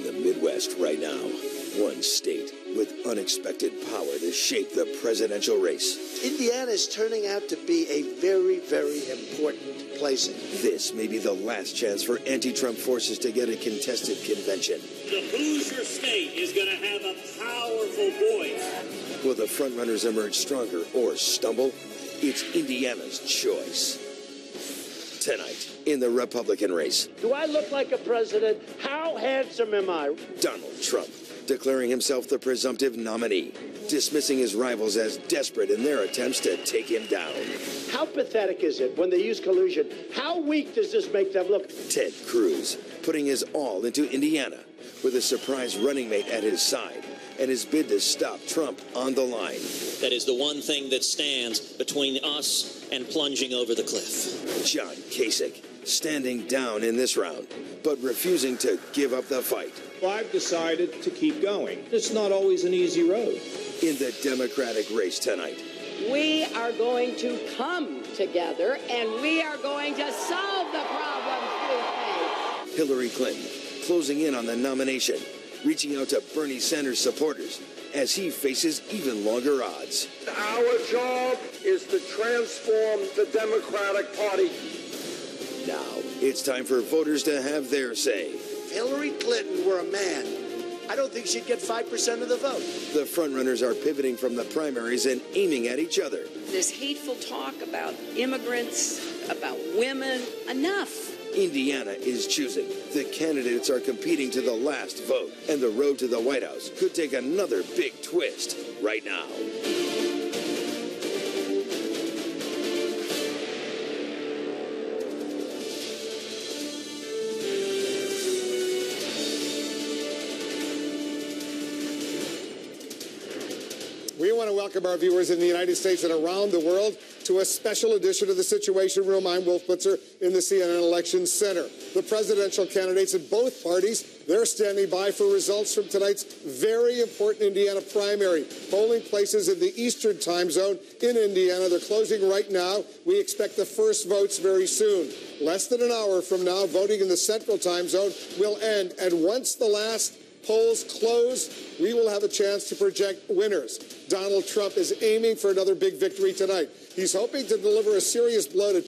the Midwest right now. One state with unexpected power to shape the presidential race. Indiana is turning out to be a very, very important place. This may be the last chance for anti-Trump forces to get a contested convention. The Hoosier state is going to have a powerful voice. Will the frontrunners emerge stronger or stumble? It's Indiana's choice. Tonight, in the Republican race. Do I look like a president? How handsome am I? Donald Trump declaring himself the presumptive nominee, dismissing his rivals as desperate in their attempts to take him down. How pathetic is it when they use collusion? How weak does this make them look? Ted Cruz putting his all into Indiana with a surprise running mate at his side and his bid to stop Trump on the line. That is the one thing that stands between us and plunging over the cliff. John Kasich standing down in this round, but refusing to give up the fight. I've decided to keep going. It's not always an easy road. In the Democratic race tonight. We are going to come together, and we are going to solve the problems we face. Hillary Clinton closing in on the nomination, reaching out to Bernie Sanders supporters as he faces even longer odds. Our job is to transform the Democratic Party. Now, it's time for voters to have their say. If Hillary Clinton were a man, I don't think she'd get 5% of the vote. The frontrunners are pivoting from the primaries and aiming at each other. This hateful talk about immigrants, about women, enough. Indiana is choosing. The candidates are competing to the last vote, and the road to the White House could take another big twist right now. We want to welcome our viewers in the United States and around the world to a special edition of the Situation Room. I'm Wolf Blitzer in the CNN Election Center. The presidential candidates in both parties, they're standing by for results from tonight's very important Indiana primary. Polling places in the Eastern time zone in Indiana. They're closing right now. We expect the first votes very soon. Less than an hour from now, voting in the Central time zone will end. And once the last polls close, we will have a chance to project winners. Donald Trump is aiming for another big victory tonight. He's hoping to deliver a serious blow to